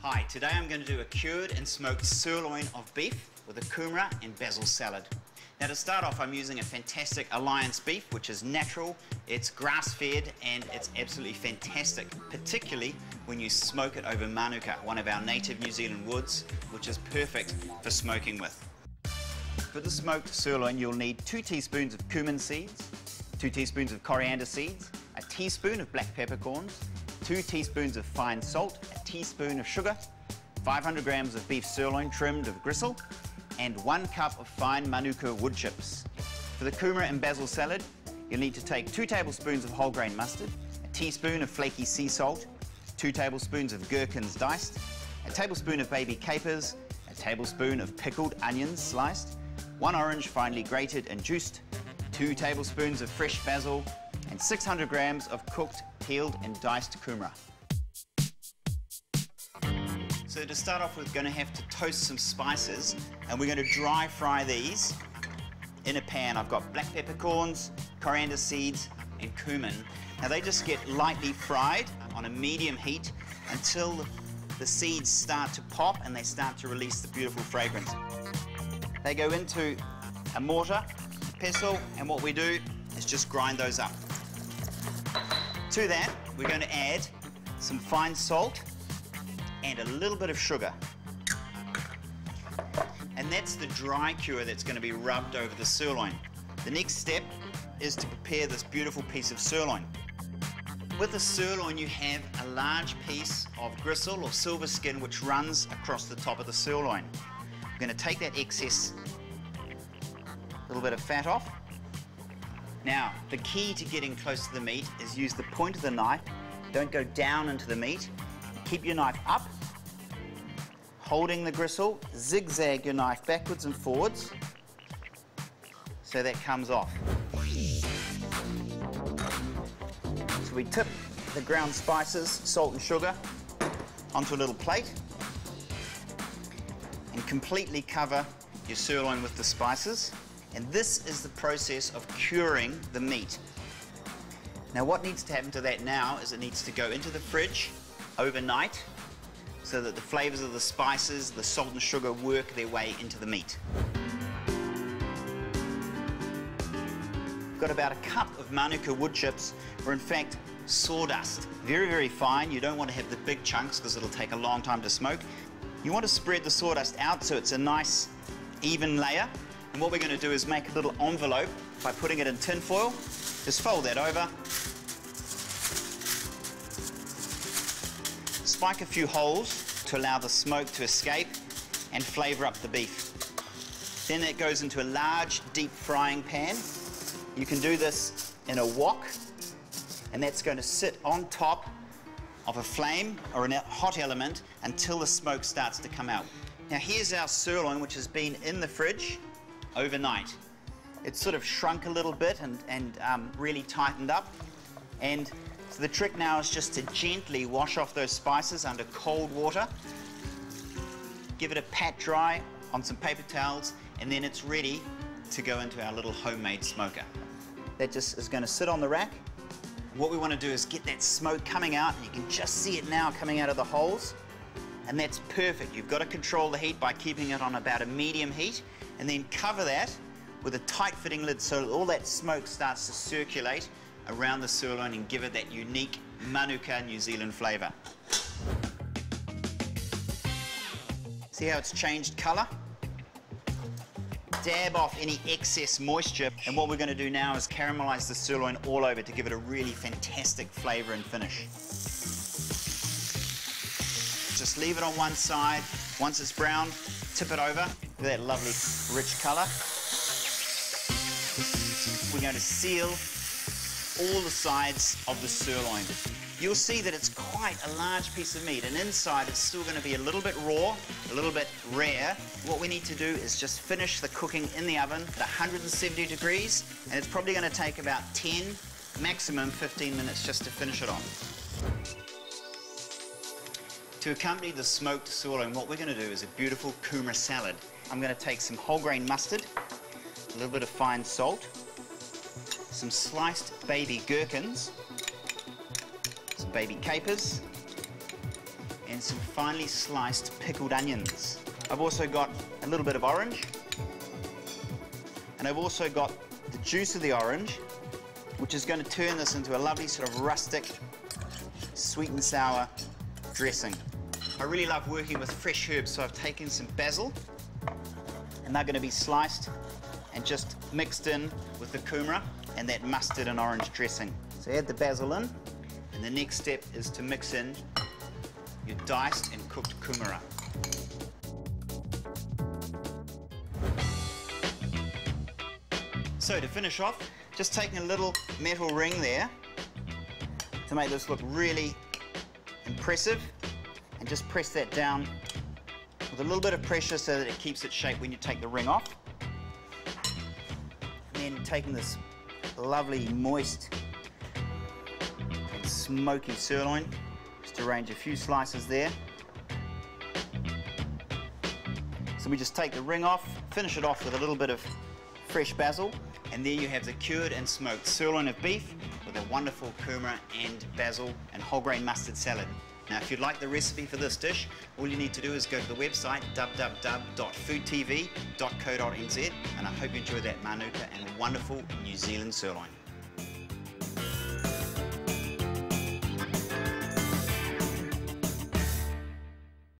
Hi, today I'm going to do a cured and smoked sirloin of beef with a Kumara and basil salad. Now to start off, I'm using a fantastic Alliance beef, which is natural, it's grass-fed, and it's absolutely fantastic, particularly when you smoke it over manuka, one of our native New Zealand woods, which is perfect for smoking with. For the smoked sirloin, you'll need 2 teaspoons of cumin seeds, 2 teaspoons of coriander seeds, a teaspoon of black peppercorns, 2 teaspoons of fine salt, a teaspoon of sugar, 500 grams of beef sirloin trimmed with gristle, and 1 cup of fine manuka wood chips. For the Kumara and basil salad, you'll need to take 2 tablespoons of whole grain mustard, a teaspoon of flaky sea salt, 2 tablespoons of gherkins diced, a tablespoon of baby capers, a tablespoon of pickled onions sliced, 1 orange finely grated and juiced, 2 tablespoons of fresh basil, and 600 grams of cooked, peeled and diced Kumara. So to start off, we're going to have to toast some spices, and we're going to dry fry these in a pan. I've got black peppercorns, coriander seeds and cumin. Now they just get lightly fried on a medium heat until the seeds start to pop and they start to release the beautiful fragrance. They go into a mortar, pestle, and what we do is just grind those up. To that, we're going to add some fine salt and a little bit of sugar. And that's the dry cure that's going to be rubbed over the sirloin. The next step is to prepare this beautiful piece of sirloin. With the sirloin, you have a large piece of gristle or silver skin which runs across the top of the sirloin. We're going to take that excess little bit of fat off. Now, the key to getting close to the meat is use the point of the knife. Don't go down into the meat. Keep your knife up, holding the gristle, zigzag your knife backwards and forwards so that comes off. So we tip the ground spices, salt and sugar onto a little plate and completely cover your sirloin with the spices. And this is the process of curing the meat. Now what needs to happen to that now is it needs to go into the fridge overnight so that the flavors of the spices, the salt and sugar work their way into the meat. We've got about a cup of manuka wood chips, or in fact sawdust. Very, very fine. You don't want to have the big chunks because it'll take a long time to smoke. You want to spread the sawdust out so it's a nice even layer. And what we're going to do is make a little envelope by putting it in tin foil. Just fold that over. Spike a few holes to allow the smoke to escape and flavour up the beef. Then it goes into a large deep frying pan. You can do this in a wok, and that's going to sit on top of a flame or a hot element until the smoke starts to come out. Now here's our sirloin, which has been in the fridge overnight. It's sort of shrunk a little bit and really tightened up, and so the trick now is just to gently wash off those spices under cold water, give it a pat dry on some paper towels, and then it's ready to go into our little homemade smoker. That just is going to sit on the rack. What we want to do is get that smoke coming out, and you can just see it now coming out of the holes, and that's perfect. You've got to control the heat by keeping it on about a medium heat, and then cover that with a tight-fitting lid so all that smoke starts to circulate around the sirloin and give it that unique manuka New Zealand flavour. See how it's changed colour? Dab off any excess moisture, and what we're going to do now is caramelise the sirloin all over to give it a really fantastic flavour and finish. Just leave it on one side. Once it's brown, tip it over. Look at that lovely rich colour. We're going to seal all the sides of the sirloin. You'll see that it's quite a large piece of meat, and inside it's still going to be a little bit raw, a little bit rare. What we need to do is just finish the cooking in the oven at 170 degrees, and it's probably going to take about 10, maximum 15 minutes just to finish it on. To accompany the smoked sirloin, what we're going to do is a beautiful Kumara salad. I'm going to take some whole grain mustard, a little bit of fine salt, some sliced baby gherkins, some baby capers, and some finely sliced pickled onions. I've also got a little bit of orange, and I've also got the juice of the orange, which is going to turn this into a lovely sort of rustic, sweet and sour dressing. I really love working with fresh herbs, so I've taken some basil, and they're going to be sliced and just mixed in with the kumara and that mustard and orange dressing. So add the basil in, and the next step is to mix in your diced and cooked kumara. So to finish off, just taking a little metal ring there to make this look really impressive, and just press that down with a little bit of pressure so that it keeps its shape when you take the ring off. And then taking this lovely, moist and smoky sirloin, just arrange a few slices there. So we just take the ring off, finish it off with a little bit of fresh basil, and there you have the cured and smoked sirloin of beef with a wonderful kumara and basil and whole grain mustard salad. Now, if you'd like the recipe for this dish, all you need to do is go to the website www.foodtv.co.nz, and I hope you enjoy that manuka and wonderful New Zealand sirloin.